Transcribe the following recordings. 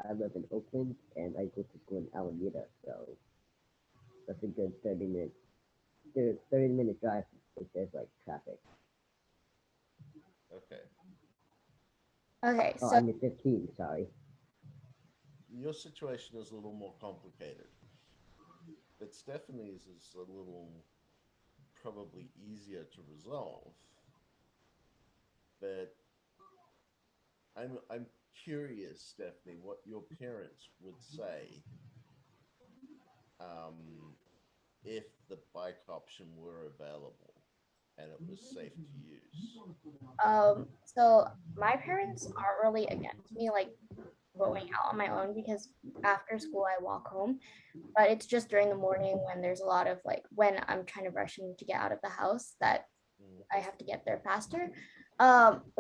I live in Oakland and I go to school in Alameda, so that's a good 30-minute drive if there's like traffic. Okay. Okay, Oh, so I mean 15. Sorry. Your situation is a little more complicated, but Stephanie's is a little probably easier to resolve. But I'm curious, Stephanie, what your parents would say um, if the bike option were available and it was safe to use. so my parents aren't really against me like going out on my own because after school I walk home, but it's just during the morning when there's a lot of like when I'm kind of rushing to get out of the house that Mm. I have to get there faster.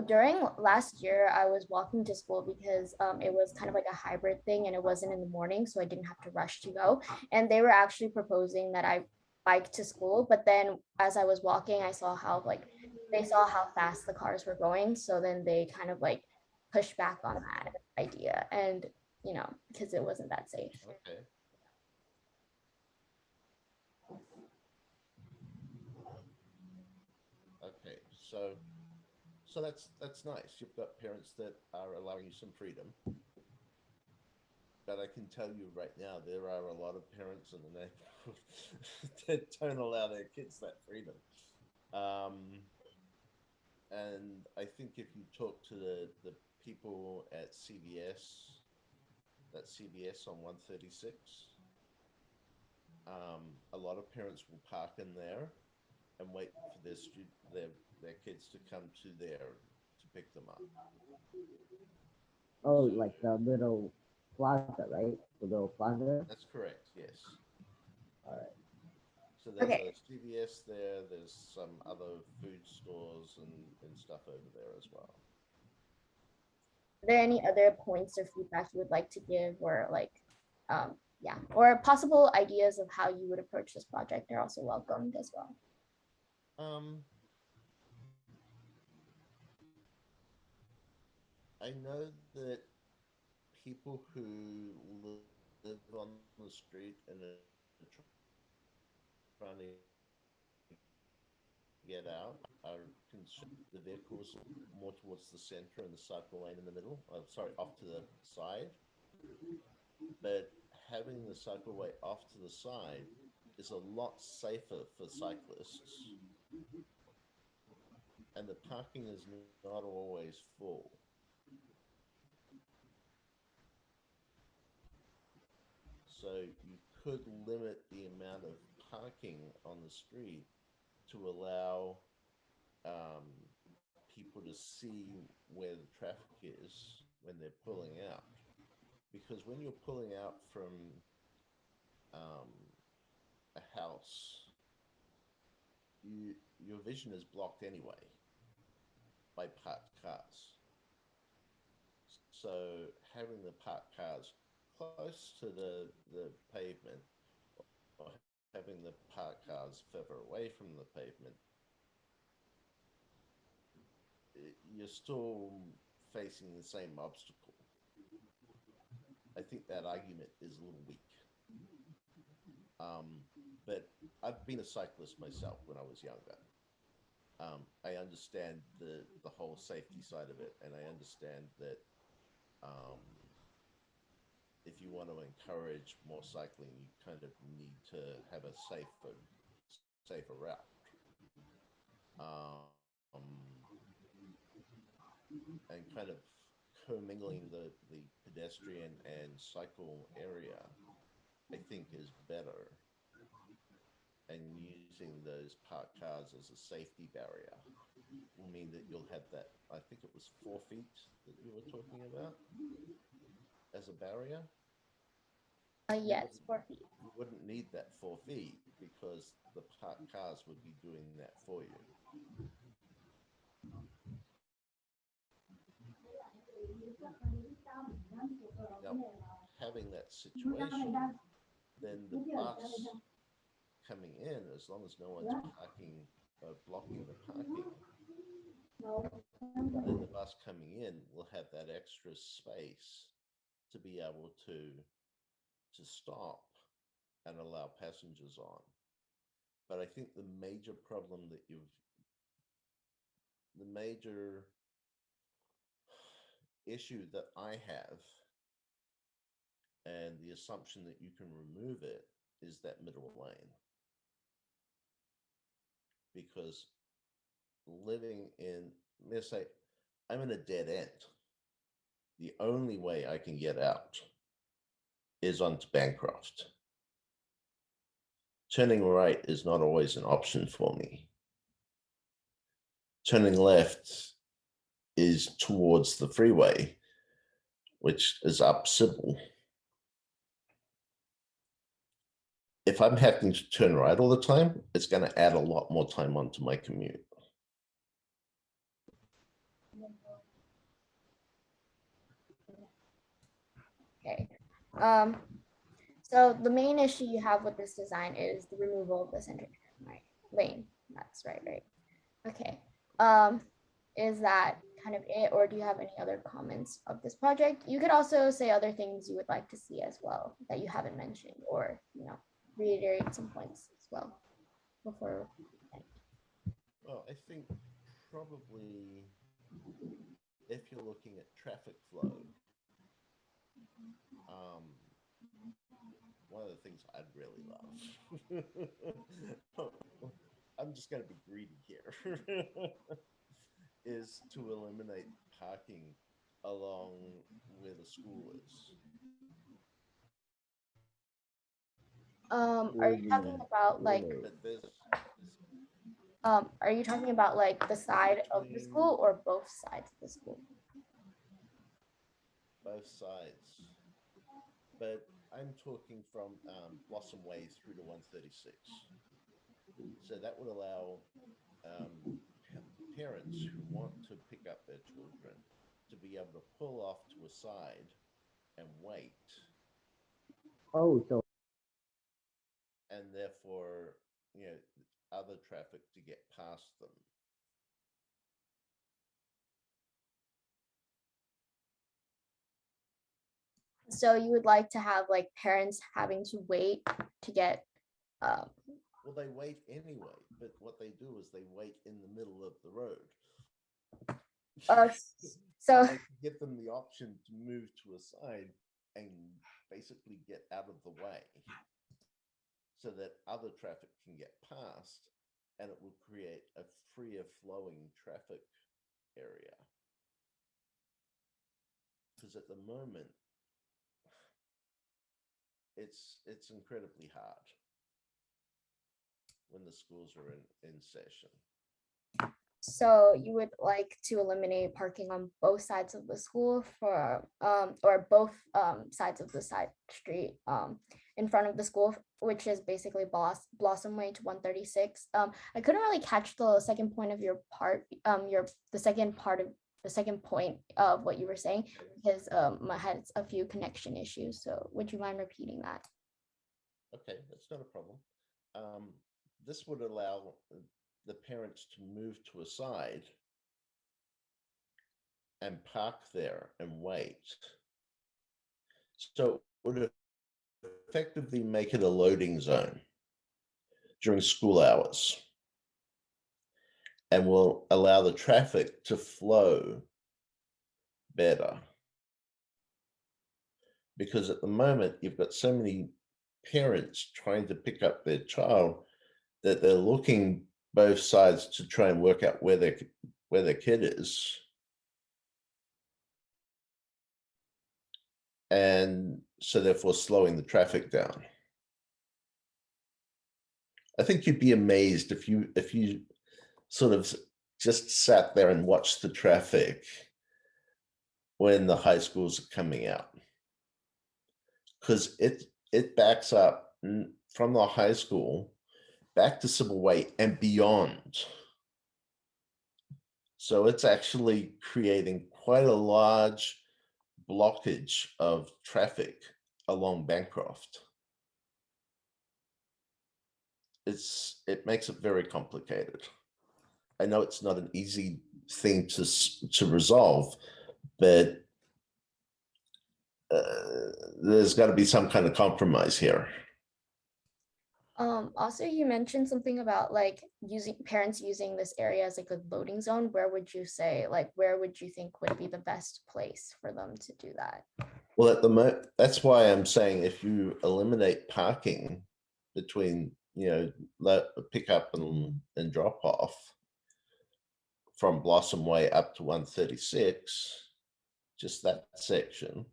During last year, I was walking to school because it was kind of like a hybrid thing and it wasn't in the morning, so I didn't have to rush to go. And they were actually proposing that I bike to school, but then as I was walking, I saw how like they saw how fast the cars were going, so then they kind of like pushed back on that idea, and because it wasn't that safe. Okay. Okay. So that's nice. You've got parents that are allowing you some freedom. But I can tell you right now, there are a lot of parents in the neighborhood that don't allow their kids that freedom. Um, and I think if you talk to the people at CVS, that CVS on 136, a lot of parents will park in there and wait for their kids to come to there to pick them up. Oh, So like the little plaza, right? The little plaza. that's correct, yes. All right. So there's Okay. a CVS there. There's some other food stores and stuff over there as well. Are there any other points or feedback you would like to give, or like, yeah, or possible ideas of how you would approach this project? They're also welcomed as well. Um, I know that people who live on the street and are trying to get out are concerned the vehicles more towards the center and the cycle lane in the middle. Sorry, off to the side. But having the cycleway off to the side is a lot safer for cyclists, and the parking is not always full. So you could limit the amount of parking on the street to allow um, people to see where the traffic is when they're pulling out. Because when you're pulling out from um, a house, your vision is blocked anyway by parked cars. So having the parked cars close to the pavement or having the parked cars further away from the pavement, you're still facing the same obstacle. I think that argument is a little weak. Um, but I've been a cyclist myself when I was younger. I understand the whole safety side of it, and I understand that um, if you want to encourage more cycling, you kind of need to have a safer route. Um, and kind of commingling the pedestrian and cycle area, I think is better. And using those parked cars as a safety barrier will mean that you'll have that. I think it was 4 feet that you were talking about as a barrier. You Yes, wouldn't 4 feet. you wouldn't need that 4 feet because the parked cars would be doing that for you. Now, having that situation, then the bus coming in, as long as no one's parking blocking the parking, then the bus coming in will have that extra space to be able to stop and allow passengers on. But I think the major problem that the major issue that I have, and the assumption that you can remove it, is that middle lane. Because living in, let's say, I'm in a dead end. The only way I can get out is onto Bancroft. Turning right is not always an option for me. Turning left is towards the freeway, which is up Sybil. If I'm having to turn right all the time, it's going to add a lot more time onto my commute. Okay. So the main issue you have with this design is the removal of the center right lane. That's right. Okay. Is that kind of it, or do you have any other comments of this project? You could also say other things you would like to see as well that you haven't mentioned, or reiterate some points as well before. Well, I think probably if you're looking at traffic flow, one of the things I'd really love, I'm just going to be greedy here, is to eliminate parking along where the school is. Are you talking about like But there's are you talking about like the side of the school or both sides of the school? both sides. But I'm talking from Blossom Way through to 136. So that would allow parents who want to pick up their children to be able to pull off to a side and wait, Oh, so and therefore, other traffic to get past them. So you would like to have like parents having to wait to get Well, they wait anyway, but what they do is they wait in the middle of the road. so I give them the option to move to a side and basically get out of the way so that other traffic can get past, and it will create a freer flowing traffic area. Because at the moment, it's incredibly hard when the schools are in session. So you would like to eliminate parking on both sides of the school for or both sides of the side street in front of the school, which is basically Blossom Way to 136. I couldn't really catch the second point of your part, the second point of what you were saying, because I had a few connection issues. So would you mind repeating that? Okay, that's not a problem. This would allow the parents to move to a side and park there and wait. So it would effectively make it a loading zone during school hours and will allow the traffic to flow better. Because at the moment, you've got so many parents trying to pick up their child that they're looking both sides to try and work out where their kid is. And so therefore slowing the traffic down. I think you'd be amazed if you sort of just sat there and watched the traffic when the high schools are coming out. Because it backs up from the high school back to Sybil Way and beyond. So it's actually creating quite a large blockage of traffic along Bancroft. It makes it very complicated. I know it's not an easy thing to resolve, but there's got to be some kind of compromise here. Also, you mentioned something about like parents using this area as like a loading zone. Where would you say, like, where would you think would be the best place for them to do that? Well, at the moment, that's why I'm saying if you eliminate parking between, pick up and drop off from Blossom Way up to 136, just that section,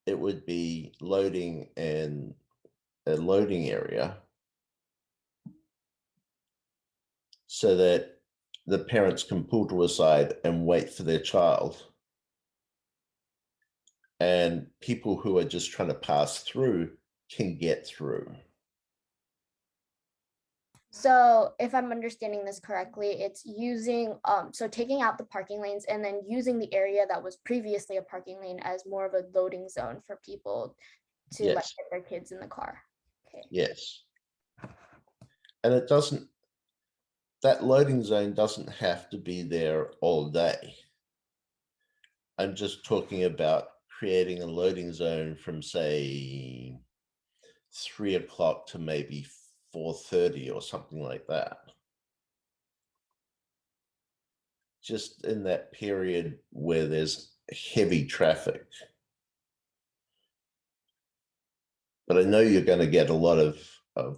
it would be loading and a loading area so that the parents can pull to a side and wait for their child. And people who are just trying to pass through can get through. So if I'm understanding this correctly, it's using, so taking out the parking lanes and then using the area that was previously a parking lane as more of a loading zone for people to like Yes. get their kids in the car. Okay. Yes. And that loading zone doesn't have to be there all day. I'm just talking about creating a loading zone from, say, 3 o'clock to maybe 4:30 or something like that. Just in that period where there's heavy traffic. But I know you're going to get a lot of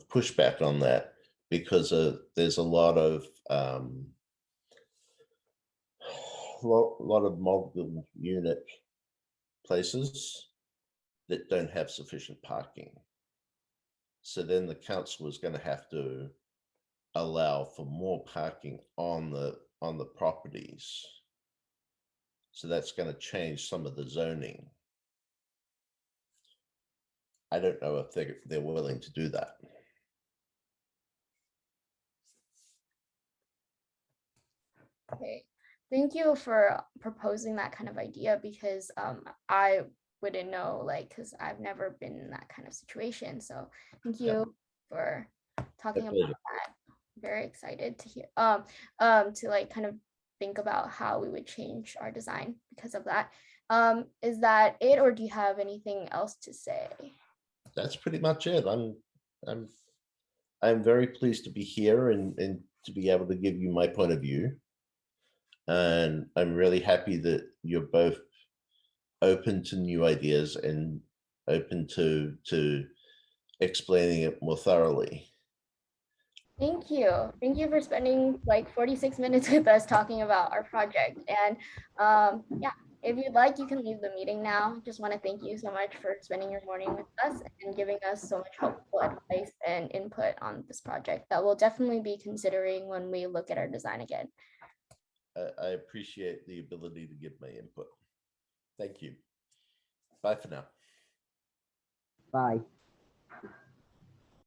pushback on that because there's a lot of multiple unit places that don't have sufficient parking. So then the council is going to have to allow for more parking on the properties. So that's going to change some of the zoning. I don't know if they're willing to do that. Okay. Thank you for proposing that kind of idea because I wouldn't know, like, because I've never been in that kind of situation. So thank you for talking about that. Very excited to hear to like kind of think about how we would change our design because of that. Is that it, or do you have anything else to say? That's pretty much it. I'm very pleased to be here and to be able to give you my point of view. And I'm really happy that you're both open to new ideas and open to explaining it more thoroughly. Thank you. Thank you for spending like 46 minutes with us talking about our project. And yeah, if you'd like, you can leave the meeting now. Just want to thank you so much for spending your morning with us and giving us so much helpful advice and input on this project that we'll definitely be considering when we look at our design again. I appreciate the ability to give my input. Thank you. Bye for now. Bye.